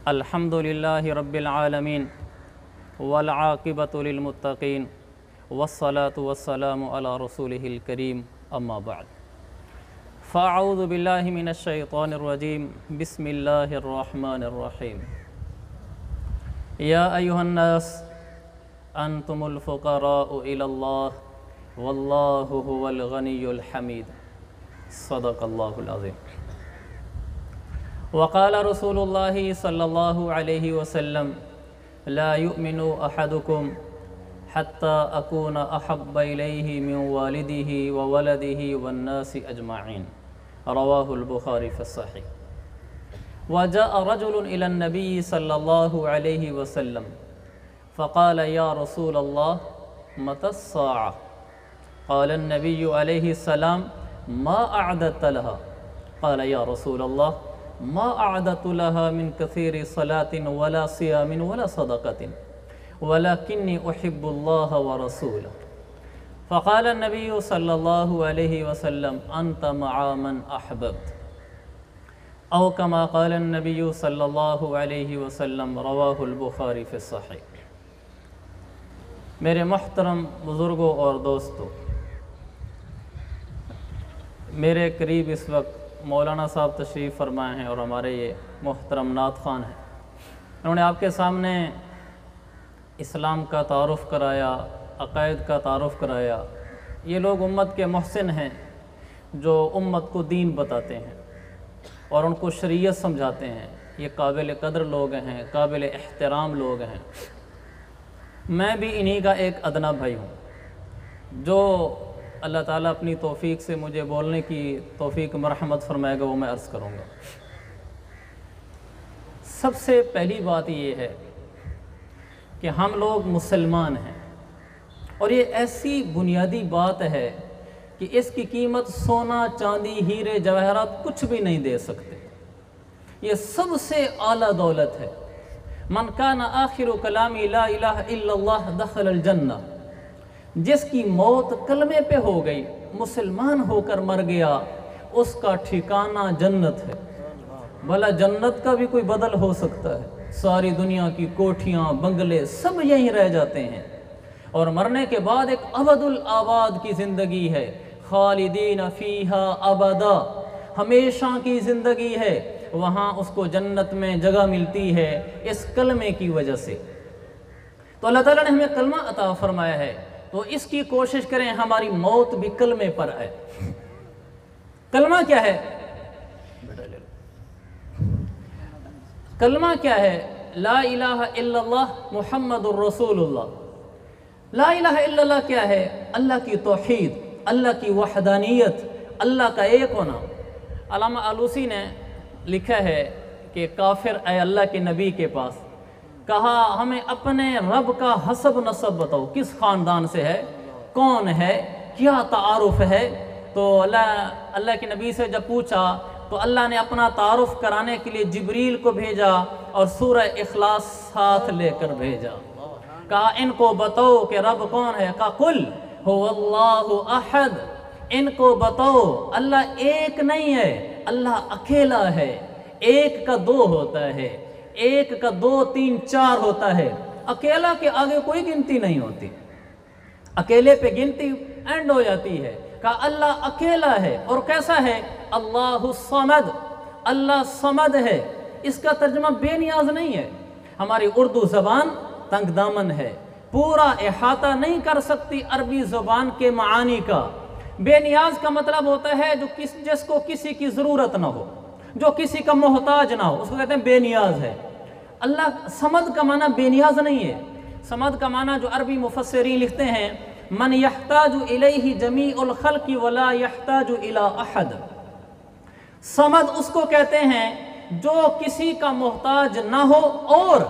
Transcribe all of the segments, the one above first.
الحمد للہ رب العالمین والعاقبۃ للمتقین والصلاة والسلام علی رسولہ الکریم اما بعد فاعوذ باللہ من الشیطان الرجیم بسم اللہ الرحمن الرحیم یا ایہا الناس انتم الفقراء الی اللہ واللہ هو الغنی الحمید صدق اللہ العظیم۔ وقال رسول اللہ صلی اللہ علیہ وسلم لا يؤمن احدکم حتی اکون احب الیہ من والدہ وولدہ والناس اجمعین، رواہ البخاری فی الصحیح۔ وجاء رجل الى النبی صلی اللہ علیہ وسلم فقال یا رسول اللہ متی الساعة؟ قال النبی علیہ السلام ما اعددت لها؟ قال یا رسول اللہ ما اعددت لها من كثير صلاة ولا صيام ولا صدقة ولكني احب الله ورسوله۔ فقال النبي صلى الله عليه وسلم انت مع من احببت، او كما قال النبي صلى الله عليه وسلم، رواه البخاری في الصحیح۔ میرے محترم بزرگوں اور دوستوں، میرے قریب اس وقت مولانا صاحب تشریف فرمائے ہیں اور ہمارے یہ محترم نعت خوان ہیں۔ انہوں نے آپ کے سامنے اسلام کا تعارف کرایا، عقائد کا تعارف کرایا۔ یہ لوگ امت کے محسن ہیں جو امت کو دین بتاتے ہیں اور ان کو شریعت سمجھاتے ہیں۔ یہ قابل قدر لوگ ہیں، قابل احترام لوگ ہیں۔ میں بھی انہی کا ایک ادنا بھائی ہوں جو اللہ تعالیٰ اپنی توفیق سے مجھے بولنے کی توفیق مرحمت فرمائے گا، وہ میں عرض کروں گا۔ سب سے پہلی بات یہ ہے کہ ہم لوگ مسلمان ہیں، اور یہ ایسی بنیادی بات ہے کہ اس کی قیمت سونا، چاندی، ہیرے، جواہرات کچھ بھی نہیں دے سکتے۔ یہ سب سے اعلیٰ دولت ہے۔ من کان آخر کلامی لا الہ الا اللہ دخل الجنہ، جس کی موت کلمے پہ ہو گئی، مسلمان ہو کر مر گیا، اس کا ٹھکانہ جنت ہے۔ بھلا جنت کا بھی کوئی بدل ہو سکتا ہے؟ ساری دنیا کی کوٹھیاں، بنگلے سب یہیں رہ جاتے ہیں، اور مرنے کے بعد ایک ابد الآباد کی زندگی ہے، خالدین فیہا ابدا، ہمیشہ کی زندگی ہے۔ وہاں اس کو جنت میں جگہ ملتی ہے اس کلمے کی وجہ سے۔ تو اللہ تعالیٰ نے ہمیں کلمہ عطا فرمایا ہے، تو اس کی کوشش کریں ہماری موت بھی کلمے پر آئے۔ کلمہ کیا ہے؟ کلمہ کیا ہے؟ لا الہ الا اللہ محمد الرسول اللہ۔ لا الہ الا اللہ کیا ہے؟ اللہ کی توحید، اللہ کی وحدانیت، اللہ کا ایک ہونا۔ علامہ آلوسی نے لکھا ہے کہ کافر اے اللہ کے نبی کے پاس کہا ہمیں اپنے رب کا حسب نسب بتاؤ، کس خاندان سے ہے، کون ہے، کیا تعارف ہے۔ تو اللہ کے نبی سے جب پوچھا تو اللہ نے اپنا تعارف کرانے کے لیے جبریل کو بھیجا اور سورہ اخلاص ساتھ لے کر بھیجا۔ کہا ان کو بتاؤ کہ رب کون ہے۔ کہا قل هو اللہ احد، ان کو بتاؤ اللہ ایک نہیں ہے، اللہ اکیلا ہے۔ ایک کا دو ہوتا ہے، ایک کا دو، تین، چار ہوتا ہے، اکیلا کے آگے کوئی گنتی نہیں ہوتی، اکیلے پہ گنتی اینڈ ہو جاتی ہے۔ کہا اللہ اکیلا ہے، اور کیسا ہے؟ اللہ الصمد، اللہ صمد ہے۔ اس کا ترجمہ بے نیاز نہیں ہے۔ ہماری اردو زبان تنگ دامن ہے، پورا احاطہ نہیں کر سکتی عربی زبان کے معانی کا۔ بے نیاز کا مطلب ہوتا ہے جس کو کسی کی ضرورت نہ ہو، جو کسی کا محتاج نہ ہو، اس کو کہتے ہیں بے نیاز ہے۔ اللہ صمد کا معنی بے نیاز نہیں ہے۔ صمد کا معنی جو عربی مفسرین لکھتے ہیں من یحتاج الیہ جمیع الخلق ولا یحتاج الی احد۔ صمد اس کو کہتے ہیں جو کسی کا محتاج نہ ہو اور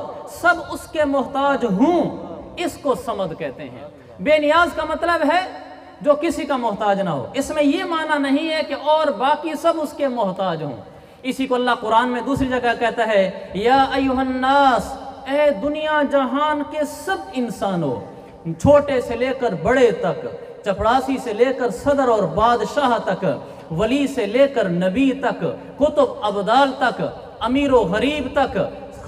سب اس کے محتاج ہوں، اس کو صمد کہتے ہیں۔ بے نیاز کا مطلب ہے جو کسی کا محتاج نہ ہو، اس میں یہ معنی نہیں ہے کہ اور باقی سب اس کے محتاج ہوں۔ اسی کو اللہ قرآن میں دوسری جگہ کہتا ہے یا ایھا الناس، اے دنیا جہان کے سب انسانوں، چھوٹے سے لے کر بڑے تک، چپڑاسی سے لے کر صدر اور بادشاہ تک، ولی سے لے کر نبی تک، کتب ابدال تک، امیر و غریب تک،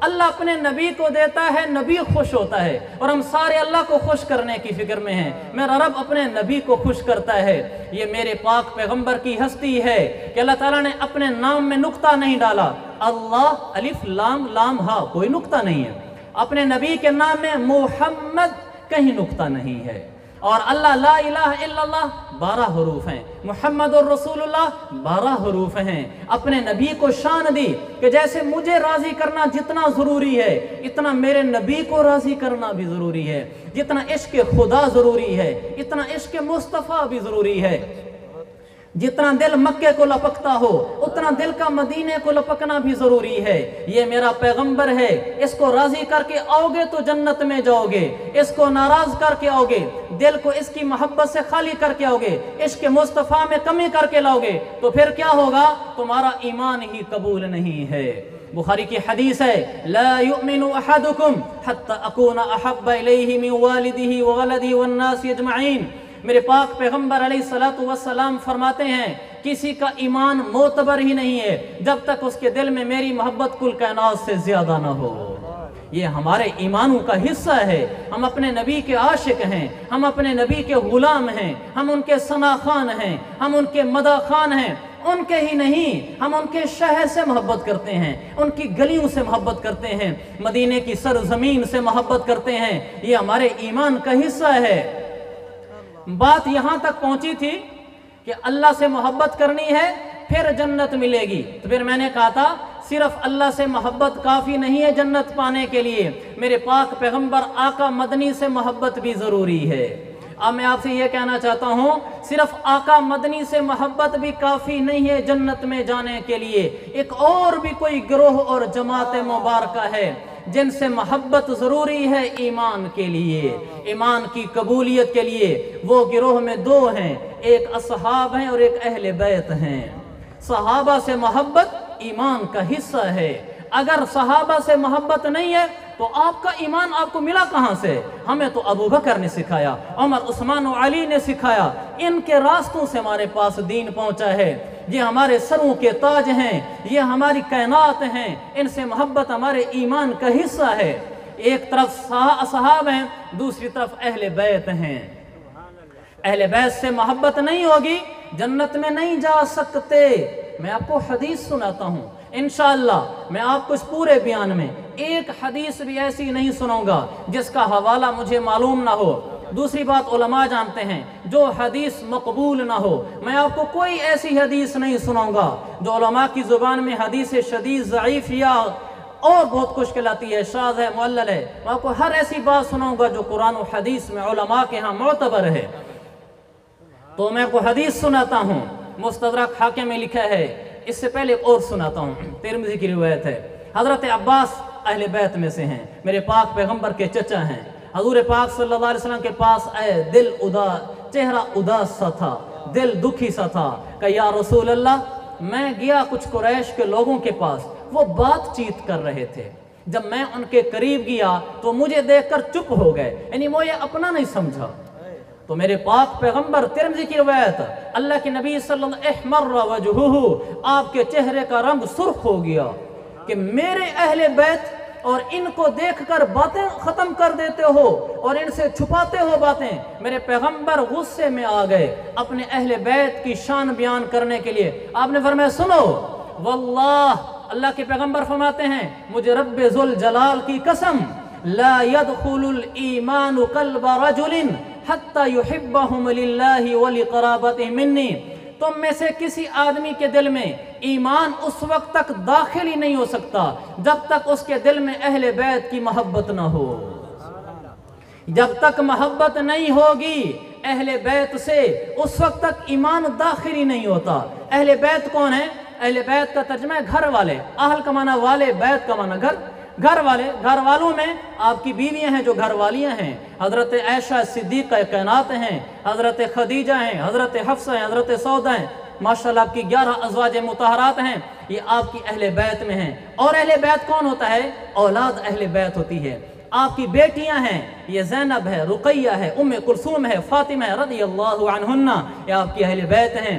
اللہ اپنے نبی کو دیتا ہے، نبی خوش ہوتا ہے، اور ہم سارے اللہ کو خوش کرنے کی فکر میں ہیں۔ میرا رب اپنے نبی کو خوش کرتا ہے۔ یہ میرے پاک پیغمبر کی ہستی ہے کہ اللہ تعالیٰ نے اپنے نام میں نقطہ نہیں ڈالا۔ اللہ الف لام لام ہا، کوئی نقطہ نہیں ہے۔ اپنے نبی کے نام میں محمد کہیں نقطہ نہیں ہے۔ اور اللہ لا الہ الا اللہ 12 حروف ہیں، محمد الرسول اللہ 12 حروف ہیں۔ اپنے نبی کو شان دی کہ جیسے مجھے راضی کرنا جتنا ضروری ہے، اتنا میرے نبی کو راضی کرنا بھی ضروری ہے۔ جتنا عشق خدا ضروری ہے، اتنا عشق مصطفیٰ بھی ضروری ہے۔ جتنا دل مکے کو لپکتا ہو، اتنا دل کا مدینے کو لپکنا بھی ضروری ہے۔ یہ میرا پیغمبر ہے، اس کو راضی کر کے آؤ گے تو جنت میں جاؤ گے، اس کو ناراض کر کے آؤ گے، دل کو اس کی محبت سے خالی کر کے آؤ گے، عشق مصطفیٰ میں کمی کر کے لاؤ گے، تو پھر کیا ہوگا؟ تمہارا ایمان ہی قبول نہیں ہے۔ بخاری کی حدیث ہے، لا یؤمن احدکم حتی اکون احب الیہ من والدہ وولدہ والناس اجمعین۔ میرے پاک پیغمبر علیہ السلام فرماتے ہیں کسی کا ایمان معتبر ہی نہیں ہے جب تک اس کے دل میں میری محبت کل کائنات سے زیادہ نہ ہو۔ یہ ہمارے ایمانوں کا حصہ ہے۔ ہم اپنے نبی کے عاشق ہیں، ہم اپنے نبی کے غلام ہیں، ہم ان کے ثنا خوان ہیں، ہم ان کے مدح خوان ہیں۔ ان کے ہی نہیں، ہم ان کے شہر سے محبت کرتے ہیں، ان کی گلیوں سے محبت کرتے ہیں، مدینے کی سرزمین سے محبت کرتے ہیں۔ یہ ہمارے ایمان کا حصہ ہے۔ بات یہاں تک پہنچی تھی کہ اللہ سے محبت کرنی ہے پھر جنت ملے گی، تو پھر میں نے کہا تھا صرف اللہ سے محبت کافی نہیں ہے جنت پانے کے لیے، میرے پاک پیغمبر آقا مدنی سے محبت بھی ضروری ہے۔ اب میں آپ سے یہ کہنا چاہتا ہوں صرف آقا مدنی سے محبت بھی کافی نہیں ہے جنت میں جانے کے لیے، ایک اور بھی کوئی گروہ اور جماعت مبارکہ ہے جن سے محبت ضروری ہے ایمان کے لیے، ایمان کی قبولیت کے لیے۔ وہ گروہ میں 2 ہیں، ایک اصحاب ہیں اور ایک اہل بیت ہیں۔ صحابہ سے محبت ایمان کا حصہ ہے۔ اگر صحابہ سے محبت نہیں ہے تو آپ کا ایمان آپ کو ملا کہاں سے؟ ہمیں تو ابو بکر نے سکھایا، عمر، عثمان و علی نے سکھایا، ان کے راستوں سے ہمارے پاس دین پہنچا ہے۔ یہ ہمارے سروں کے تاج ہیں، یہ ہماری کائنات ہیں، ان سے محبت ہمارے ایمان کا حصہ ہے۔ ایک طرف اصحاب ہیں، دوسری طرف اہل بیت ہیں۔ اہل بیت سے محبت نہیں ہوگی جنت میں نہیں جا سکتے۔ میں آپ کو حدیث سناتا ہوں انشاءاللہ، میں آپ کو اس پورے بیان میں ایک حدیث بھی ایسی نہیں سناؤں گا جس کا حوالہ مجھے معلوم نہ ہو۔ دوسری بات علماء جانتے ہیں جو حدیث مقبول نہ ہو، میں آپ کو کوئی ایسی حدیث نہیں سناؤں گا جو علماء کی زبان میں حدیث شدید، ضعیف یا اور بہت کچھ کہلاتی ہے، شاذ ہے، معلل ہے۔ میں آپ کو ہر ایسی بات سناؤں گا جو قرآن و حدیث میں علماء کے ہاں معتبر ہے۔ تو میں آپ کو حدیث سناتا ہوں، مستدرک حاکم میں لکھا ہے۔ اس سے پہلے اور سناتا ہوں، ترمذی کی روایت ہے، حضرت عباس اہل بیت میں سے ہیں، میرے پاک پیغمبر کے چچا ہیں۔ حضور پاک صلی اللہ علیہ وسلم کے پاس آئے، دل چہرہ اداس سا تھا، دل دکھی سا تھا، کہ یا رسول اللہ، میں گیا کچھ قریش کے لوگوں کے پاس، وہ بات چیت کر رہے تھے، جب میں ان کے قریب گیا تو مجھے دیکھ کر چپ ہو گئے، یعنی وہ یہ اپنا نہیں سمجھا۔ تو میرے پاک پیغمبر، ترمذی کی روایت، اللہ کے نبی صلی اللہ علیہ وسلم احمر وجہہ، آپ کے چہرے کا رنگ سرخ ہو گیا کہ میرے اہل بیت اور ان کو دیکھ کر باتیں ختم کر دیتے ہو اور ان سے چھپاتے ہو باتیں۔ میرے پیغمبر غصے میں آ گئے اپنے اہل بیت کی شان بیان کرنے کے لیے۔ آپ نے فرمایا سنو، واللہ، اللہ کے پیغمبر فرماتے ہیں مجھے رب ذوالجلال کی قسم، لا يدخل الایمان قلب رجل حتی یحبہم للہ ولقرابتہ منی۔ تم میں سے کسی آدمی کے دل میں ایمان اس وقت تک داخل ہی نہیں ہو سکتا جب تک اس کے دل میں اہل بیت کی محبت نہ ہو۔ جب تک محبت نہیں ہوگی اہل بیت سے، اس وقت تک ایمان داخل ہی نہیں ہوتا۔ اہل بیت کون ہے؟ اہل بیت کا ترجمہ ہے گھر والے، اہل کا معنی والے، بیت کا معنی گھر، گھر والے۔ گھر والوں میں آپ کی بیویاں ہیں جو گھر والیاں ہیں، حضرت عائشہ صدیقہ کائنات ہیں، حضرت خدیجہ ہیں، حضرت حفصہ ہیں، حضرت سودا ہیں، ماشاءاللہ آپ کی 11 ازواج مطہرات ہیں، یہ آپ کی اہل بیت میں ہیں۔ اور اہل بیت کون ہوتا ہے؟ اولاد اہل بیت ہوتی ہے۔ آپ کی بیٹیاں ہیں، یہ زینب ہے، رقیہ ہے، ام کلثوم ہے، فاطمہ ہے رضی اللہ عنہن، یہ آپ کی اہل بیت ہیں۔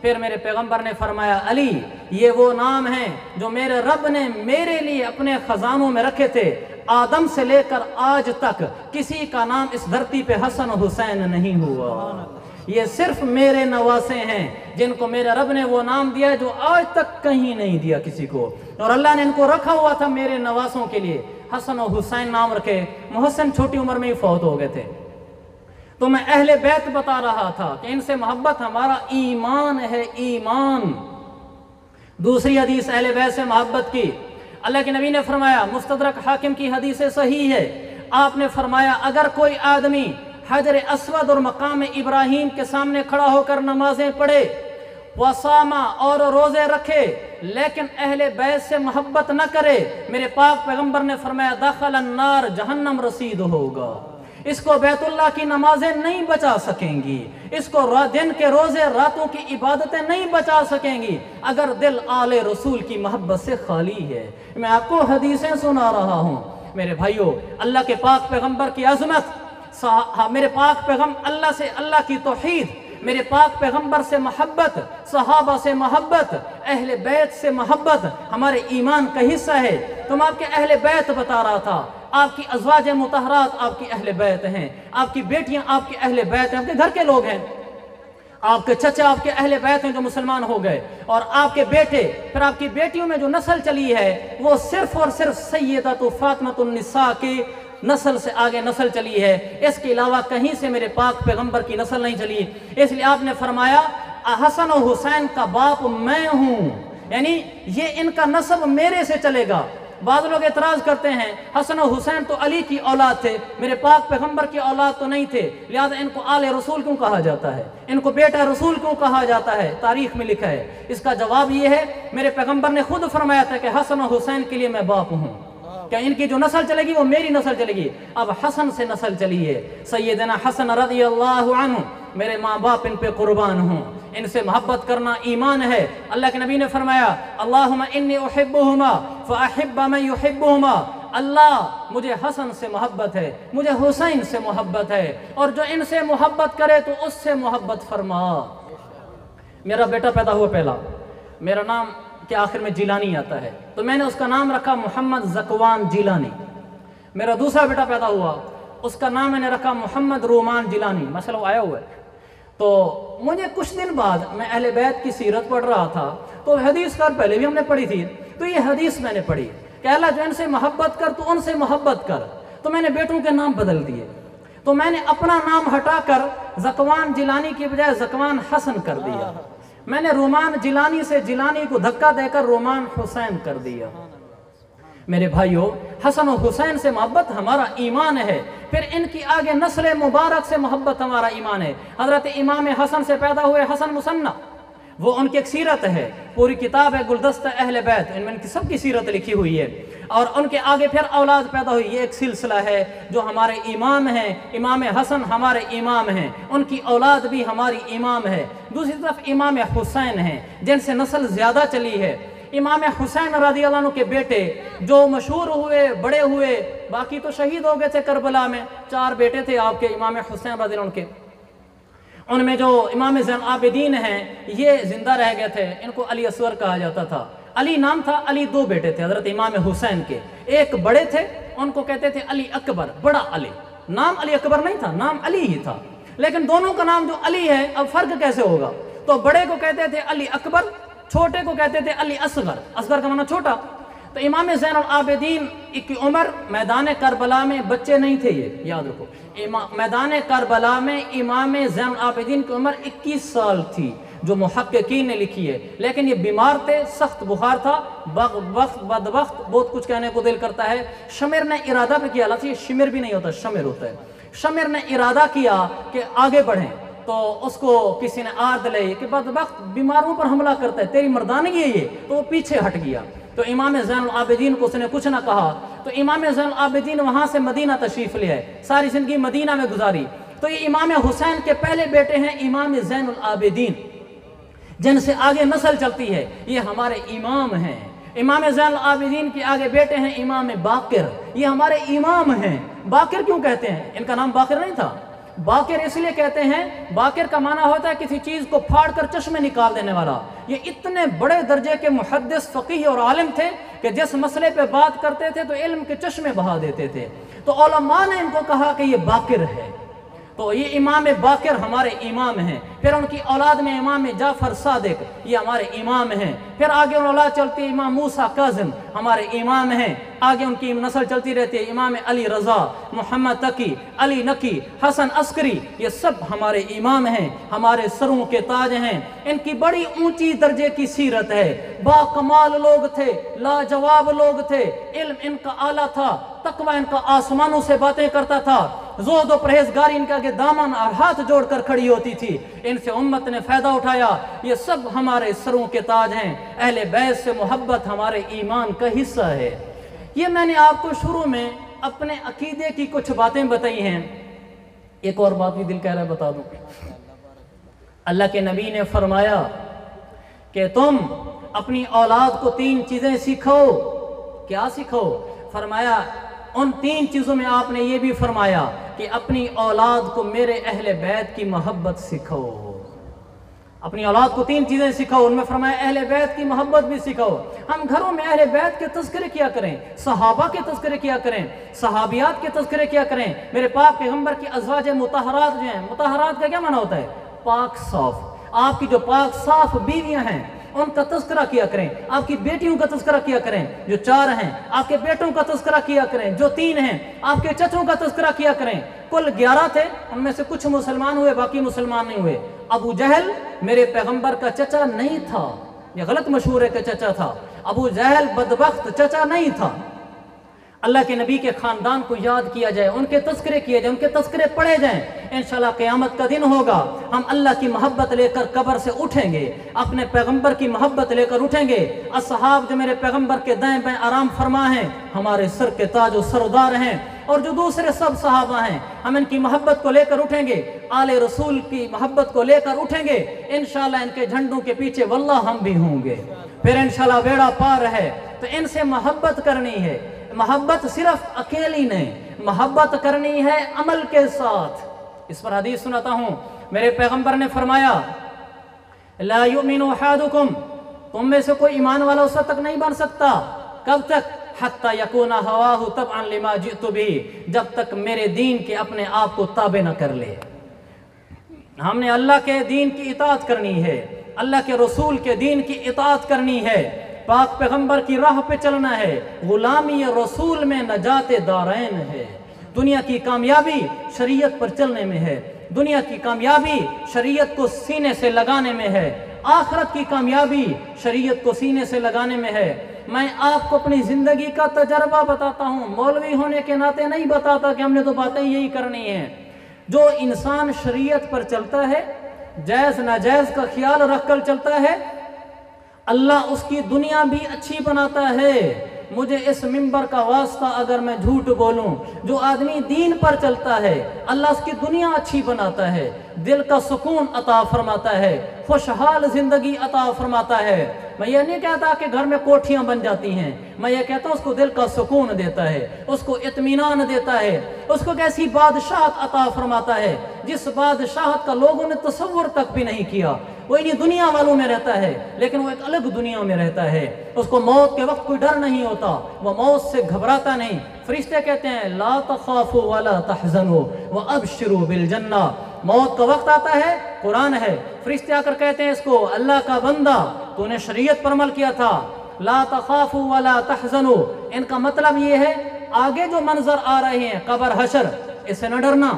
پھر میرے پیغمبر نے فرمایا علی یہ وہ نام ہیں جو میرے رب نے میرے لیے اپنے خزانوں میں رکھے تھے، آدم سے لے کر آج تک کسی کا نام اس دھرتی پہ حسن و حسین نہیں ہوا، یہ صرف میرے نواسے ہیں جن کو میرے رب نے وہ نام دیا جو آج تک کہیں نہیں دیا کسی کو، اور اللہ نے ان کو رکھا ہوا تھا میرے نواسوں کے لیے، حسن و حسین نام رکھے۔ محسن چھوٹی عمر میں ہی فوت ہو گئے تھے، تو میں اہل بیت بتا رہا تھا کہ ان سے محبت ہمارا ایمان ہے، ایمان۔ دوسری حدیث اہل بیت سے محبت کی، اللہ کے نبی نے فرمایا، مستدرک حاکم کی حدیث صحیح ہے، آپ نے فرمایا اگر کوئی آدمی حجر اسود اور مقام ابراہیم کے سامنے کھڑا ہو کر نمازیں پڑھے، وصامہ اور روزے رکھے، لیکن اہل بیت سے محبت نہ کرے، میرے پاک پیغمبر نے فرمایا دخل النار، جہنم رسید ہوگا، اس کو بیت اللہ کی نمازیں نہیں بچا سکیں گی، اس کو دن کے روزے راتوں کی عبادتیں نہیں بچا سکیں گی اگر دل آل رسول کی محبت سے خالی ہے۔ میں آپ کو حدیثیں سنا رہا ہوں میرے بھائیوں، اللہ کے پاک پیغمبر کی عظمت، میرے پاک پیغمبر اللہ سے، اللہ کی توحید، میرے پاک پیغمبر سے محبت، صحابہ سے محبت، اہل بیت سے محبت ہمارے ایمان کا حصہ ہے۔ تم آپ کے اہل بیت بتا رہا تھا، آپ کی ازواج مطہرات آپ کی اہل بیت ہیں، آپ کی بیٹیاں آپ کے اہل بیت ہیں، آپ کے گھر کے لوگ ہیں، آپ کے چچا آپ کے اہل بیت ہیں جو مسلمان ہو گئے، اور آپ کے بیٹے، پھر آپ کی بیٹیوں میں جو نسل چلی ہے وہ صرف اور صرف سیدۃ فاطمۃ النساء کی نسل سے آگے نسل چلی ہے، اس کے علاوہ کہیں سے میرے پاک پیغمبر کی نسل نہیں چلی، اس لیے آپ نے فرمایا حسن و حسین کا باپ میں ہوں، یعنی یہ ان کا نسب میرے سے چلے گا۔ بعض لوگ اعتراض کرتے ہیں حسن و حسین تو علی کی اولاد تھے، میرے پاک پیغمبر کی اولاد تو نہیں تھے، لہذا ان کو آل رسول کیوں کہا جاتا ہے، ان کو بیٹا رسول کیوں کہا جاتا ہے، تاریخ میں لکھا ہے۔ اس کا جواب یہ ہے، میرے پیغمبر نے خود فرمایا تھا کہ حسن و حسین کے لیے میں باپ ہوں، کہ ان کی جو نسل چلے گی وہ میری نسل چلے گی۔ اب حسن سے نسل چلی ہے، سیدنا حسن رضی اللہ عنہ، میرے ماں باپ ان پہ قربان ہوں، ان سے محبت کرنا ایمان ہے۔ اللہ کے نبی نے فرمایا اللہم انی احبہما فاحب من یحبہما، اللہ مجھے حسن سے محبت ہے، مجھے حسین سے محبت ہے، اور جو ان سے محبت کرے تو اس سے محبت فرما۔ میرا بیٹا پیدا ہوا پہلا، میرا نام کے آخر میں جیلانی آتا ہے، تو میں نے اس کا نام رکھا محمد زکوان جیلانی۔ میرا دوسرا بیٹا پیدا ہوا، اس کا نام میں نے رکھا محمد رومان جیلانی، مسئلہ آیا ہوا ہے۔ تو مجھے کچھ دن بعد میں اہل بیت کی سیرت پڑھ رہا تھا، تو حدیث کار پہلے بھی ہم نے پڑھی تھی، تو یہ حدیث میں نے پڑھی کہ اللہ جو ان سے محبت کر تو ان سے محبت کر، تو میں نے بیٹوں کے نام بدل دیے، تو میں نے اپنا نام ہٹا کر زکوان جیلانی کی بجائے زکوان حسن کر دیا، میں نے رومان جیلانی سے جیلانی کو دھکا دے کر رومان حسین کر دیا۔ میرے بھائیوں، حسن و حسین سے محبت ہمارا ایمان ہے، پھر ان کی آگے نسل مبارک سے محبت ہمارا ایمان ہے۔ حضرت امام حسن سے پیدا ہوئے حسن مصنع، وہ ان کی ایک سیرت ہے، پوری کتاب ہے گلدستہ اہل بیت، ان میں ان کی سب کی سیرت لکھی ہوئی ہے، اور ان کے آگے پھر اولاد پیدا ہوئی، یہ ایک سلسلہ ہے جو ہمارے امام ہیں، امام حسن ہمارے امام ہیں، ان کی اولاد بھی ہماری امام ہے۔ دوسری طرف امام حسین ہیں جن سے نسل زیادہ چلی ہے، امام حسین رضی اللہ عنہ کے بیٹے جو مشہور ہوئے، بڑے ہوئے، باقی تو شہید ہو گئے تھے کربلا میں، 4 بیٹے تھے آپ کے امام حسین رضی اللہ عنہ کے، ان میں جو امام زین العابدین ہیں یہ زندہ رہ گئے تھے، ان کو علی اصغر کہا جاتا تھا، علی نام تھا، علی 2 بیٹے تھے حضرت امام حسین کے، ایک بڑے تھے ان کو کہتے تھے علی اکبر، بڑا علی، نام علی اکبر نہیں تھا، نام علی ہی تھا، لیکن دونوں کا نام جو علی ہے اب فرق کیسے ہوگا، تو بڑے کو کہتے تھے علی اکبر، چھوٹے کو کہتے تھے علی اصغر، اصغر کا معنی چھوٹا۔ تو امام زین العابدین کی عمر میدان کربلا میں، بچے نہیں تھے یہ یاد رکھو، میدان کربلا میں امام زین العابدین کی عمر 21 سال تھی جو محققین نے لکھی ہے، لیکن یہ بیمار تھے، سخت بخار تھا، وقت بدوقت بہت کچھ کہنے کو دل کرتا ہے۔ شمر نے ارادہ بھی کیا، اللہ یہ شمر بھی نہیں ہوتا، شمر ہوتا ہے، شمر نے ارادہ کیا کہ آگے بڑھیں، تو اس کو کسی نے آرد لے کہ بدبخت بیماروں پر حملہ کرتا ہے، تیری مردانگی ہے یہ، تو وہ پیچھے ہٹ گیا، تو امام زین العابدین کو اس نے کچھ نہ کہا، تو امام زین العابدین وہاں سے مدینہ تشریف لے آئے، ساری زندگی مدینہ میں گزاری۔ تو یہ امام حسین کے پہلے بیٹے ہیں امام زین العابدین، جن سے آگے نسل چلتی ہے، یہ ہمارے امام ہیں۔ امام زین العابدین کے آگے بیٹے ہیں امام باقر، یہ ہمارے امام ہیں۔ باقر کیوں کہتے ہیں؟ ان کا نام باقر نہیں تھا، باقر اس لیے کہتے ہیں، باقر کا معنی ہوتا ہے کسی چیز کو پھاڑ کر چشمے نکال دینے والا۔ یہ اتنے بڑے درجے کے محدث، فقیہ اور عالم تھے کہ جس مسئلے پہ بات کرتے تھے تو علم کے چشمے بہا دیتے تھے، تو علماء نے ان کو کہا کہ یہ باقر ہے۔ تو یہ امام باقر ہمارے امام ہیں۔ پھر ان کی اولاد میں امام جعفر صادق، یہ ہمارے امام ہیں۔ پھر آگے ان اولاد چلتی ہے امام موسیٰ کاظم، ہمارے امام ہیں۔ آگے ان کی نسل چلتی رہتی ہے امام علی رضا، محمد تقی، علی نقی، حسن عسکری، یہ سب ہمارے امام ہیں، ہمارے سروں کے تاج ہیں۔ ان کی بڑی اونچی درجے کی سیرت ہے، با کمال لوگ تھے، لاجواب لوگ تھے، علم ان کا اعلیٰ تھا، تقوی ان کا آسمانوں سے باتیں کرتا تھا، زہد و پرہیزگاری ان کا کہ دامن اور ہاتھ جوڑ کر کھڑی ہوتی تھی، ان سے امت نے فائدہ اٹھایا۔ یہ سب ہمارے سروں کے تاج ہیں۔ اہل بیت سے محبت ہمارے ایمان کا حصہ ہے۔ یہ میں نے آپ کو شروع میں اپنے عقیدے کی کچھ باتیں بتائی ہیں، ایک اور بات بھی دل کہہ رہا ہے بتا دوں۔ اللہ کے نبی نے فرمایا کہ تم اپنی اولاد کو 3 چیزیں سکھاؤ۔ کیا سکھاؤ؟ فرمایا ان 3 چیزوں میں آپ نے یہ بھی فرمایا کہ اپنی اولاد کو میرے اہل بیت کی محبت سکھاؤ۔ اپنی اولاد کو 3 چیزیں سکھاؤ، ان میں فرمایا اہل بیت کی محبت بھی سکھاؤ۔ ہم گھروں میں اہل بیت کے تذکرے کیا کریں، صحابہ کے تذکرے کیا کریں، صحابیات کے تذکرے کیا کریں۔ میرے پاک پیغمبر کی ازواج مطہرات جو ہیں، مطہرات کا کیا معنی ہوتا ہے؟ پاک صاف۔ آپ کی جو پاک صاف بیویاں ہیں ان کا تذکرہ کیا کریں، آپ کی بیٹیوں کا تذکرہ کیا کریں جو 4 ہیں، آپ کے بیٹوں کا تذکرہ کیا کریں جو 3 ہیں، آپ کے چچوں کا تذکرہ کیا کریں۔ کل 11 تھے، ان میں سے کچھ مسلمان ہوئے، باقی مسلمان نہیں ہوئے۔ ابو جہل میرے پیغمبر کا چچا نہیں تھا، یہ غلط مشہور ہے کہ چچا تھا۔ ابو جہل بدبخت چچا نہیں تھا۔ اللہ کے نبی کے خاندان کو یاد کیا جائے، ان کے تذکرے کیے جائیں، ان کے تذکرے پڑھے جائیں۔ انشاءاللہ قیامت کا دن ہوگا، ہم اللہ کی محبت لے کر قبر سے اٹھیں گے، اپنے پیغمبر کی محبت لے کر اٹھیں گے۔ اصحاب جو میرے پیغمبر کے دائیں بائیں آرام فرما ہیں، ہمارے سر کے تاج و سردار ہیں، اور جو دوسرے سب صحابہ ہیں، ہم ان کی محبت کو لے کر اٹھیں گے، آل رسول کی محبت کو لے کر اٹھیں گے۔ انشاءاللہ ان کے جھنڈوں کے پیچھے واللہ ہم بھی ہوں گے، پھر انشاءاللہ بیڑا پار ہے۔ تو ان سے محبت کرنی ہے، محبت صرف اکیلی نہیں، محبت کرنی ہے عمل کے ساتھ۔ اس پر حدیث سناتا ہوں، میرے پیغمبر نے فرمایا لا یؤمن احدکم، تم میں سے کوئی ایمان والا اس وقت تک نہیں بن سکتا، کب تک؟ حتی یکون ہواہ تبعا لما جئت بہ، جب تک میرے دین کے اپنے آپ کو تابع نہ کر لے۔ ہم نے اللہ کے دین کی اطاعت کرنی ہے، اللہ کے رسول کے دین کی اطاعت کرنی ہے، پاک پیغمبر کی راہ پہ چلنا ہے۔ غلامی رسول میں نجات دارین ہے۔ دنیا کی کامیابی شریعت پر چلنے میں ہے، دنیا کی کامیابی شریعت کو سینے سے لگانے میں ہے، آخرت کی کامیابی شریعت کو سینے سے لگانے میں ہے۔ میں آپ کو اپنی زندگی کا تجربہ بتاتا ہوں، مولوی ہونے کے ناطے نہیں بتاتا کہ ہم نے تو باتیں یہی کرنی ہیں۔ جو انسان شریعت پر چلتا ہے، جائز ناجائز کا خیال رکھ کر چلتا ہے، اللہ اس کی دنیا بھی اچھی بناتا ہے۔ مجھے اس منبر کا واسطہ اگر میں جھوٹ بولوں، جو آدمی دین پر چلتا ہے اللہ اس کی دنیا اچھی بناتا ہے، دل کا سکون عطا فرماتا ہے، خوشحال زندگی عطا فرماتا ہے۔ میں یہ نہیں کہتا کہ گھر میں کوٹھیاں بن جاتی ہیں، میں یہ کہتا ہوں اس کو دل کا سکون دیتا ہے، اس کو اطمینان دیتا ہے، اس کو ایسی بادشاہت عطا فرماتا ہے جس بادشاہت کا لوگوں نے تصور تک بھی نہیں کیا۔ وہ انہی دنیا والوں میں رہتا ہے لیکن وہ ایک الگ دنیا میں رہتا ہے۔ اس کو موت کے وقت کوئی ڈر نہیں ہوتا، وہ موت سے گھبراتا نہیں۔ فرشتے کہتے ہیں لا تخافوا ولا تحزنوا وابشروا بالجنہ۔ موت کا وقت آتا ہے، قرآن ہے، فرشتے آ کر کہتے ہیں اس کو اللہ کا بندہ تو نے شریعت پر عمل کیا تھا، لا تخافوا ولا تحزنوا۔ ان کا مطلب یہ ہے آگے جو منظر آ رہے ہیں قبر حشر، اس سے نہ ڈرنا،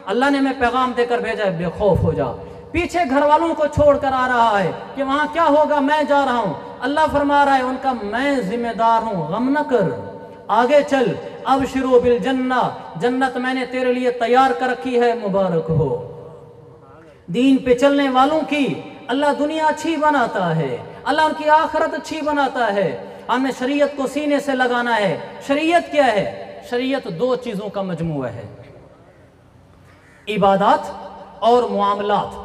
اللہ نے ہمیں پیغام دے کر بھیجا ہے، بے خوف ہو جا۔ پیچھے گھر والوں کو چھوڑ کر آ رہا ہے کہ وہاں کیا ہوگا، میں جا رہا ہوں، اللہ فرما رہا ہے ان کا میں ذمہ دار ہوں، غم نہ کر، آگے چل، ابشروا بالجنہ، جنت میں نے تیرے لیے تیار کر رکھی ہے، مبارک ہو۔ دین پہ چلنے والوں کی اللہ دنیا اچھی بناتا ہے، اللہ ان کی آخرت اچھی بناتا ہے۔ ہمیں شریعت کو سینے سے لگانا ہے۔ شریعت کیا ہے؟ شریعت 2 چیزوں کا مجموعہ ہے، عبادات اور معاملات۔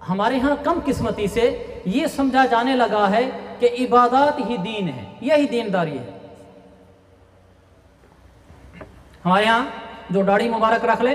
ہمارے ہاں کم قسمتی سے یہ سمجھا جانے لگا ہے کہ عبادات ہی دین ہے، یہی دینداری ہے۔ ہمارے ہاں جو داڑھی مبارک رکھ لے،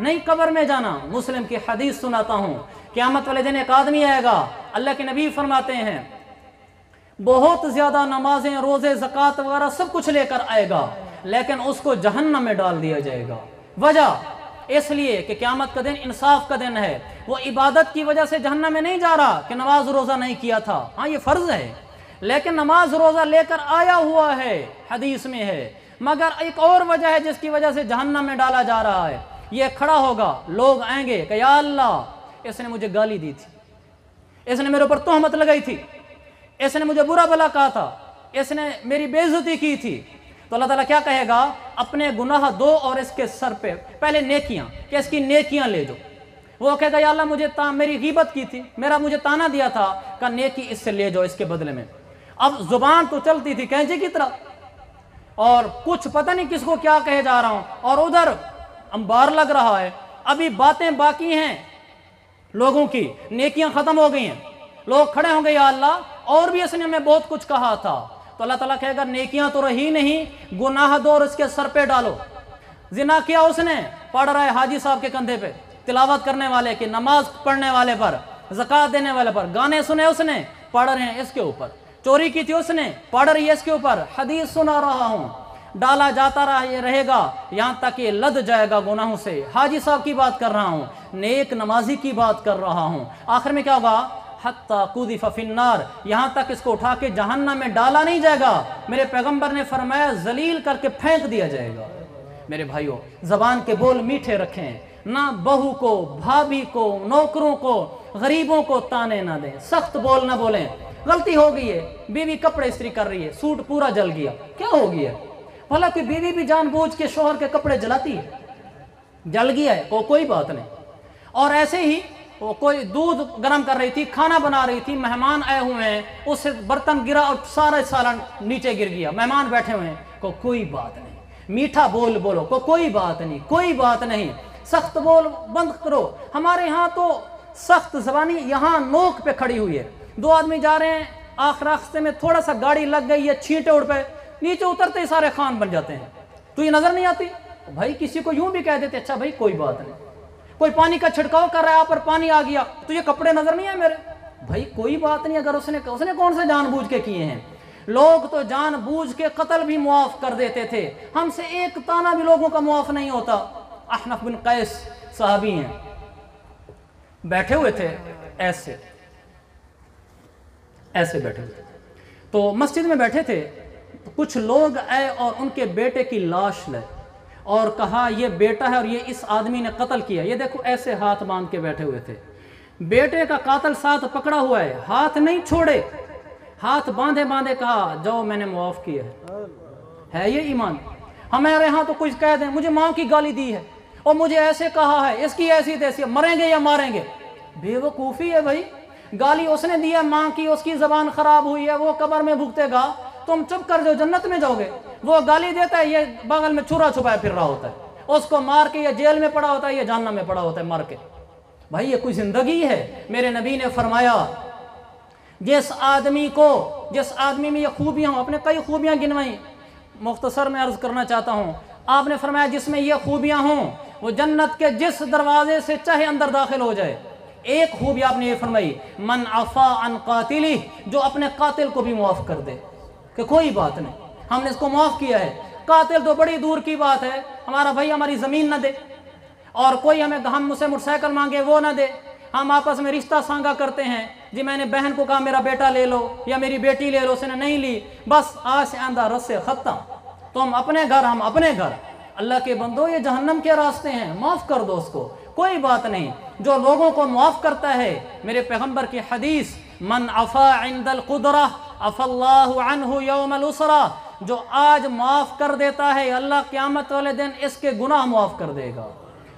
نہیں قبر میں جانا۔ مسلم کی حدیث سناتا ہوں، قیامت والے دن ایک آدمی آئے گا، اللہ کے نبی فرماتے ہیں بہت زیادہ نمازیں، روزے، زکوٰۃ وغیرہ سب کچھ لے کر آئے گا، لیکن اس کو جہنم میں ڈال دیا جائے گا۔ وجہ اس لیے کہ قیامت کا دن انصاف کا دن ہے، وہ عبادت کی وجہ سے جہنم میں نہیں جا رہا کہ نماز روزہ نہیں کیا تھا، ہاں یہ فرض ہے، لیکن نماز روزہ لے کر آیا ہوا ہے، حدیث میں ہے، مگر ایک اور وجہ ہے جس کی وجہ سے جہنم میں ڈالا جا رہا ہے۔ یہ کھڑا ہوگا، لوگ آئیں گے کہ یا اللہ اس نے مجھے گالی دی تھی، اس نے میرے اوپر تہمت لگائی تھی، اس نے مجھے برا بھلا کہا تھا، اس نے میری بے عزتی کی تھی، تو اللہ تعالیٰ کیا کہے گا؟ اپنے گناہ دو اور اس کے سر پہ پہلے نیکیاں، کہ اس کی نیکیاں لے جو۔ وہ کہے گا یا اللہ مجھے میری غیبت کی تھی، مجھے تانا دیا تھا، کہ نیکی اس سے لے جاؤ اس کے بدلے میں۔ اب زبان تو چلتی تھی کینچی کی طرح، اور کچھ پتہ نہیں کس کو کیا کہے جا رہا ہوں، اور ادھر انبار لگ رہا ہے، ابھی باتیں باقی ہیں لوگوں کی، نیکیاں ختم ہو گئی ہیں، لوگ کھڑے ہوں گے یا اللہ اور بھی اس نے ہمیں بہت کچھ کہا تھا، تو اللہ تعالیٰ کہے گا نیکیاں تو رہی نہیں، گناہ دو اور اس کے سر پہ ڈالو۔ زنا کیا اس نے، پڑھ رہا ہے حاجی صاحب کے کندھے پہ، تلاوت کرنے والے کی، نماز پڑھنے والے پر، زکوٰۃ دینے والے پر، گانے سنے اس نے، پڑھ رہے ہیں اس کے اوپر، چوری کی تھی اس نے، پڑھ رہی ہے اس کے اوپر، حدیث سنا رہا ہوں، ڈالا جاتا رہے گا یہاں تک یہ لد جائے گا گناہوں سے۔ حاجی صاحب کی بات کر رہا ہوں، نیک نمازی کی بات کر رہا ہوں، آخر میں کیا ہوگا؟ حتیٰ قذف فی النار، یہاں تک اس کو اٹھا کے جہنم میں ڈالا نہیں جائے گا، میرے پیغمبر نے فرمایا ذلیل کر کے پھینک دیا جائے گا۔ میرے بھائیوں، زبان کے بول میٹھے رکھیں، نہ بہو کو، بھابھی کو، نوکروں کو، غریبوں کو تانے نہ دیں، سخت بول نہ بولیں۔ غلطی ہو گئی ہے، بیوی کپڑے استری کر رہی ہے، سوٹ پورا جل گیا، کیا ہو گیا؟ بھلا کہ بیوی بھی جان بوجھ کے شوہر کے کپڑے جلاتی ہے، جل گیا ہے کوئی بات نہیں۔ اور ایسے ہی وہ کوئی دودھ گرم کر رہی تھی، کھانا بنا رہی تھی، مہمان آئے ہوئے ہیں، اس سے برتن گرا اور سارا سالن نیچے گر گیا، مہمان بیٹھے ہوئے ہیں، کوئی بات نہیں، میٹھا بول بولو، کوئی بات نہیں، کوئی بات نہیں، سخت بول بند کرو۔ ہمارے ہاں تو سخت زبانی یہاں نوک پہ کھڑی ہوئی ہے، دو آدمی جا رہے ہیں، آخر راستے میں تھوڑا سا گاڑی لگ گئی ہے، چھینٹے اڑ پہ، نیچے اترتے ہی سارے خان بن جاتے ہیں، تو یہ نظر نہیں آتی؟ بھائی کسی کو یوں بھی کہہ دیتے اچھا بھائی کوئی بات نہیں، کوئی پانی کا چھڑکاؤ کر رہا ہے، آپ پر پانی آ گیا تو یہ کپڑے نظر نہیں آئے میرے، بھائی کوئی بات نہیں، اگر اس نے کون سے جان بوجھ کے کیے ہیں؟ لوگ تو جان بوجھ کے قتل بھی معاف کر دیتے تھے، ہم سے ایک تانا بھی لوگوں کا معاف نہیں ہوتا۔ احنف بن قیس صحابی ہیں، بیٹھے ہوئے تھے ایسے بیٹھے ہوئے، تو مسجد میں بیٹھے تھے، کچھ لوگ آئے اور ان کے بیٹے کی لاش لائے اور کہا یہ بیٹا ہے اور یہ اس آدمی نے قتل کیا، یہ دیکھو ایسے ہاتھ باندھ کے بیٹھے ہوئے تھے، بیٹے کا قاتل ساتھ پکڑا ہوا ہے، ہاتھ نہیں چھوڑے، ہاتھ باندھے کہا جاؤ میں نے معاف کیا ہے یہ ایمان؟ ہمارے ہاں تو کچھ کہہ دیں مجھے ماں کی گالی دی ہے اور مجھے ایسے کہا ہے، اس کی ایسی تیسی، مریں گے یا ماریں گے؟ بے وقوفی ہے بھائی، گالی اس نے دی ہے ماں کی، اس کی زبان خراب ہوئی ہے، وہ قبر میں بھگتے گا، تم چپ کر جو جنت میں جاؤ گے، وہ گالی دیتا ہے یہ بغل میں چھرا چھپائے پھر رہا ہوتا ہے، اس کو مار کے یہ جیل میں پڑا ہوتا ہے، یہ جہنم میں پڑا ہوتا ہے مار کے۔ بھائی یہ کوئی زندگی ہے؟ میرے نبی نے فرمایا جس آدمی میں یہ خوبیاں ہوں، اپنے کئی خوبیاں گنوائیں، مختصر میں عرض کرنا چاہتا ہوں، آپ نے فرمایا جس میں یہ خوبیاں ہوں وہ جنت کے جس دروازے سے چاہے اندر داخل ہو جائے۔ ایک خوبی آپ نے یہ فرمائی من عفا عن قاتلی، جو اپنے قاتل کو بھی معاف کر دے کہ کوئی بات نہیں ہم نے اس کو معاف کیا ہے۔ قاتل تو بڑی دور کی بات ہے، ہمارا بھائی ہماری زمین نہ دے اور کوئی ہم مجھ سے موٹر سائیکل مانگے وہ نہ دے، ہم آپس میں رشتہ سانگا کرتے ہیں، جی میں نے بہن کو کہا میرا بیٹا لے لو یا میری بیٹی لے لو، اس نے نہیں لی، بس آج سے آندہ رس سے ختم، تم اپنے گھر ہم اپنے گھر۔ اللہ کے بندو یہ جہنم کے راستے ہیں، معاف کر دو اس کو، کوئی بات نہیں۔ جو لوگوں کو معاف کرتا ہے، میرے پیغمبر کی حدیث من عفا عند القدرہ عفا اللہ عنہ یوم الاسرہ، جو آج معاف کر دیتا ہے اللہ قیامت والے دن اس کے گناہ معاف کر دے گا۔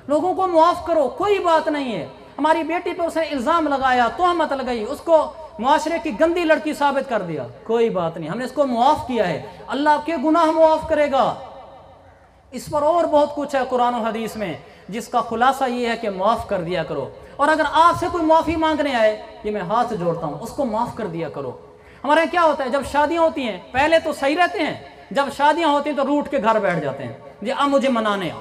لوگوں کو معاف کرو، کوئی بات نہیں ہے۔ ہماری بیٹی پہ اس نے الزام لگایا، تہمت لگائی، اس کو معاشرے کی گندی لڑکی ثابت کر دیا، کوئی بات نہیں، ہم نے اس کو معاف کیا ہے، اللہ آپ کے گناہ معاف کرے گا۔ اس پر اور بہت کچھ ہے قرآن و حدیث میں، جس کا خلاصہ یہ ہے کہ معاف کر دیا کرو، اور اگر آپ سے کوئی معافی مانگنے آئے، یہ میں ہاتھ جوڑتا ہوں، اس کو معاف کر دیا کرو۔ ہمارے یہاں کیا ہوتا ہے جب شادیاں ہوتی ہیں، پہلے تو صحیح رہتے ہیں، جب شادیاں ہوتی ہیں تو روٹ کے گھر بیٹھ جاتے ہیں، جی اب مجھے منانے آؤ،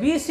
20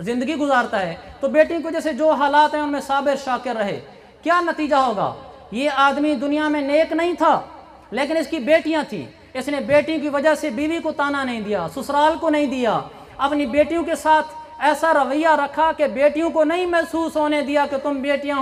زندگی گزارتا ہے تو بیٹی کو جیسے جو حالات ہیں ان میں صابر شاکر رہے، کیا نتیجہ ہوگا؟ یہ آدمی دنیا میں نیک نہیں تھا لیکن اس کی بیٹیاں تھیں، اس نے بیٹی کی وجہ سے بیوی کو تانا نہیں دیا، سسرال کو نہیں دیا، اپنی بیٹیوں کے ساتھ ایسا رویہ رکھا کہ بیٹیوں کو نہیں محسوس ہونے دیا کہ تم بیٹیاں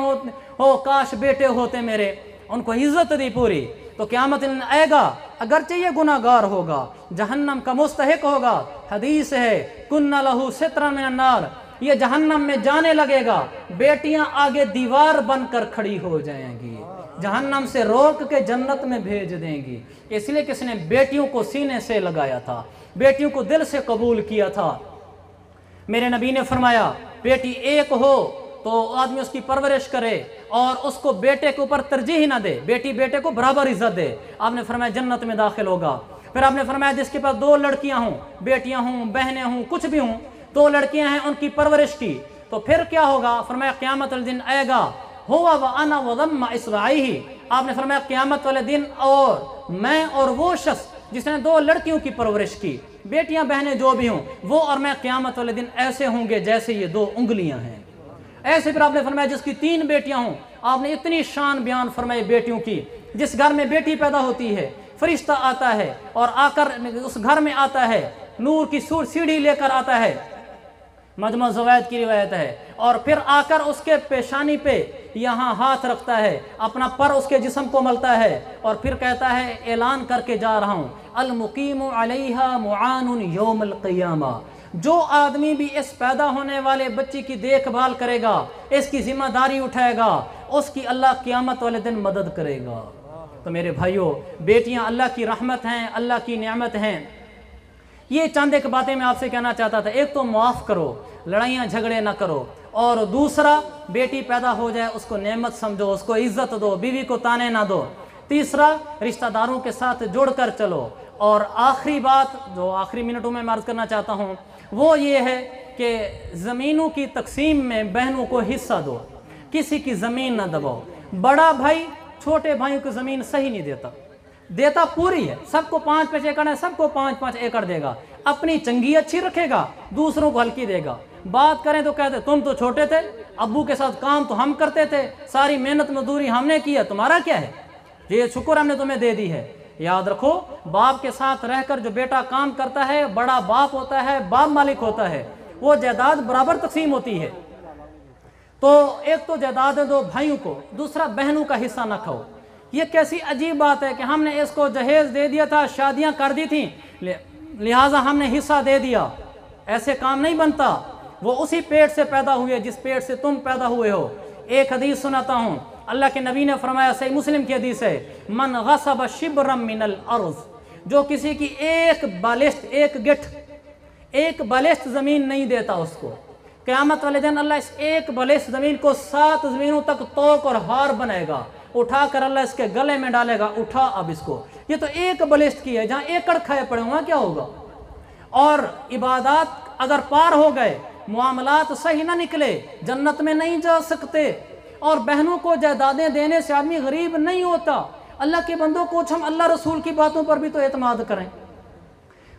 ہو کاش بیٹے ہوتے میرے، ان کو عزت دی پوری۔ تو قیامت دن آئے گا، اگرچہ یہ گناہ گار ہوگا، جہنم کا مستحق ہوگا، حدیث ہے کُنَّ لَهُ سِتْرًا مِنَ النَّارِ، یہ جہنم میں جانے لگے گا، بیٹیاں آگے دیوار بن کر کھڑی ہو جائیں گی، جہنم سے روک کے جنت میں بھیج دیں گی، اس لیے کہ اس نے بیٹیوں کو سینے سے لگایا تھا، بیٹیوں کو دل سے قبول کیا تھا۔ میرے نبی نے فرمایا بیٹی ایک ہو تو آدمی اس کی پرورش کرے اور اس کو بیٹے کے اوپر ترجیح نہ دے، بیٹی بیٹے کو برابر عزت دے، آپ نے فرمایا جنت میں داخل ہوگا۔ پھر آپ نے فرمایا جس کے پاس 2 لڑکیاں ہوں، بیٹیاں ہوں، بہنیں ہوں، کچھ بھی ہوں، 2 لڑکیاں ہیں، ان کی پرورش کی، تو پھر کیا ہوگا؟ فرمایا قیامت والے دن آئے گا، ہوا وَأَنَا وَضَمَّ إِصْبَعَيْهِ، آپ نے فرمایا قیامت والے دن اور میں اور وہ شخص جس نے 2 لڑکیوں کی پرورش کی، بیٹیاں بہنیں جو بھی ہوں، وہ اور میں قیامت والے دن ایسے ہوں گے جیسے یہ 2 انگلیاں ہیں۔ ایسے پھر آپ نے فرمایا جس کی 3 بیٹیاں ہوں، آپ نے اتنی شان بیان فرمائی بیٹیوں کی، جس گھر میں بیٹی پیدا ہوتی ہے فرشتہ آتا ہے اور آ کر اس گھر میں آتا ہے، نور کی سیڑھی لے کر آتا ہے، مجمع زوائد کی روایت ہے، اور پھر آ کر اس کے پیشانی پہ یہاں ہاتھ رکھتا ہے، اپنا پر اس کے جسم کو ملتا ہے اور پھر کہتا ہے اعلان کر کے جا رہا ہوں المقیم علیہا معان یوم القیامہ، جو آدمی بھی اس پیدا ہونے والے بچی کی دیکھ بھال کرے گا، اس کی ذمہ داری اٹھائے گا، اس کی اللہ قیامت والے دن مدد کرے گا۔ تو میرے بھائیوں، بیٹیاں اللہ کی رحمت ہیں، اللہ کی نعمت ہیں۔ یہ چند ایک باتیں میں آپ سے کہنا چاہتا تھا، ایک تو معاف کرو، لڑائیاں جھگڑے نہ کرو، اور دوسرا بیٹی پیدا ہو جائے اس کو نعمت سمجھو، اس کو عزت دو، بیوی کو تانے نہ دو، تیسرا رشتہ داروں کے ساتھ جڑ کر چلو، اور آخری بات جو آخری منٹوں میں عرض کرنا چاہتا ہوں وہ یہ ہے کہ زمینوں کی تقسیم میں بہنوں کو حصہ دو، کسی کی زمین نہ دباؤ۔ بڑا بھائی چھوٹے بھائیوں کی زمین صحیح نہیں دیتا پوری ہے، سب کو 5-5 ایکڑ ہے، سب کو 5-5 ایکڑ دے گا، اپنی چنگی اچھی رکھے گا، دوسروں کو ہلکی دے گا۔ بات کریں تو کہتے تم تو چھوٹے تھے، ابو کے ساتھ کام تو ہم کرتے تھے، ساری محنت مزدوری ہم نے کی ہے، تمہارا کیا ہے؟ یہ شکر ہم نے تمہیں دے دی ہے۔ یاد رکھو باپ کے ساتھ رہ کر جو بیٹا کام کرتا ہے، بڑا باپ ہوتا ہے، باپ مالک ہوتا ہے، وہ جائیداد برابر تقسیم ہوتی ہے۔ تو ایک تو جائیداد دو بھائیوں کو، دوسرا بہنوں کا حصہ نہ کھاؤ۔ یہ کیسی عجیب بات ہے کہ ہم نے اس کو جہیز دے دیا تھا، شادیاں کر دی تھیں، لہٰذا ہم نے حصہ دے دیا، ایسے کام نہیں بنتا۔ وہ اسی پیٹ سے پیدا ہوئے جس پیٹ سے تم پیدا ہوئے ہو۔ ایک حدیث سناتا ہوں، اللہ کے نبی نے فرمایا، صحیح مسلم کی حدیث ہے، من غصب شبرا من الارض، جو کسی کی ایک بالشت زمین نہیں دیتا اس کو، قیامت والے دن اللہ اس ایک بالشت زمین کو 7 زمینوں تک توق اور ہار بنائے گا، اٹھا کر اللہ اس کے گلے میں ڈالے گا، اٹھا اب اس کو، یہ تو ایک بالشت کی ہے، جہاں ایکڑ کھائے پڑے ہوں کیا ہوگا؟ اور عبادات اگر پار ہو گئے، معاملات صحیح نہ نکلے، جنت میں نہیں جا سکتے۔ اور بہنوں کو جائیدادیں دینے سے آدمی غریب نہیں ہوتا۔ اللہ کے بندوں کو ہم اللہ رسول کی باتوں پر بھی تو اعتماد کریں،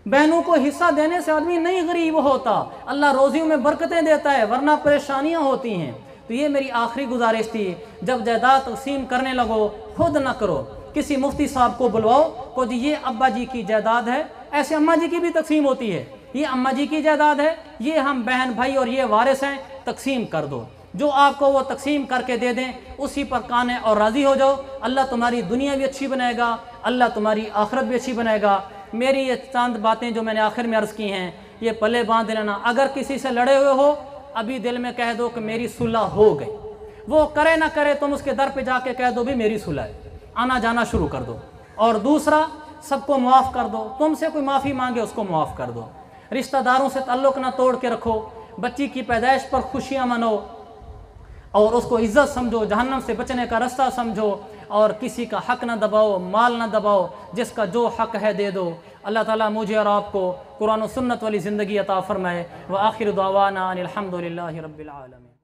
بہنوں کو حصہ دینے سے آدمی نہیں غریب ہوتا، اللہ روزیوں میں برکتیں دیتا ہے، ورنہ پریشانیاں ہوتی ہیں۔ تو یہ میری آخری گزارش تھی، جب جائیداد تقسیم کرنے لگو خود نہ کرو، کسی مفتی صاحب کو بلواؤ کو جی یہ ابا جی کی جائیداد ہے، ایسے اماں جی کی بھی تقسیم ہوتی ہے، یہ اماں جی کی جائیداد ہے، یہ ہم بہن بھائی اور یہ وارث ہیں، تقسیم کر دو، جو آپ کو وہ تقسیم کر کے دے دیں اسی پر قانے اور راضی ہو جاؤ۔ اللہ تمہاری دنیا بھی اچھی بنائے گا، اللہ تمہاری آخرت بھی اچھی بنائے گا۔ میری یہ چند باتیں جو میں نے آخر میں عرض کی ہیں یہ پلے باندھ لینا۔ اگر کسی سے لڑے ہوئے ہو ابھی دل میں کہہ دو کہ میری صلح ہو گئی، وہ کرے نہ کرے تم اس کے در پہ جا کے کہہ دو بھی میری صلح ہے، آنا جانا شروع کر دو۔ اور دوسرا سب کو معاف کر دو، تم سے کوئی معافی مانگے اس کو معاف کر دو۔ رشتہ داروں سے تعلق نہ توڑ کے رکھو، بچی کی پیدائش پر خوشیاں منو اور اس کو عزت سمجھو، جہنم سے بچنے کا رستہ سمجھو، اور کسی کا حق نہ دباؤ، مال نہ دباؤ، جس کا جو حق ہے دے دو۔ اللہ تعالیٰ مجھے اور آپ کو قرآن و سنت والی زندگی عطا فرمائے۔ وآخر دعوانا ان الحمد للہ رب العالمین۔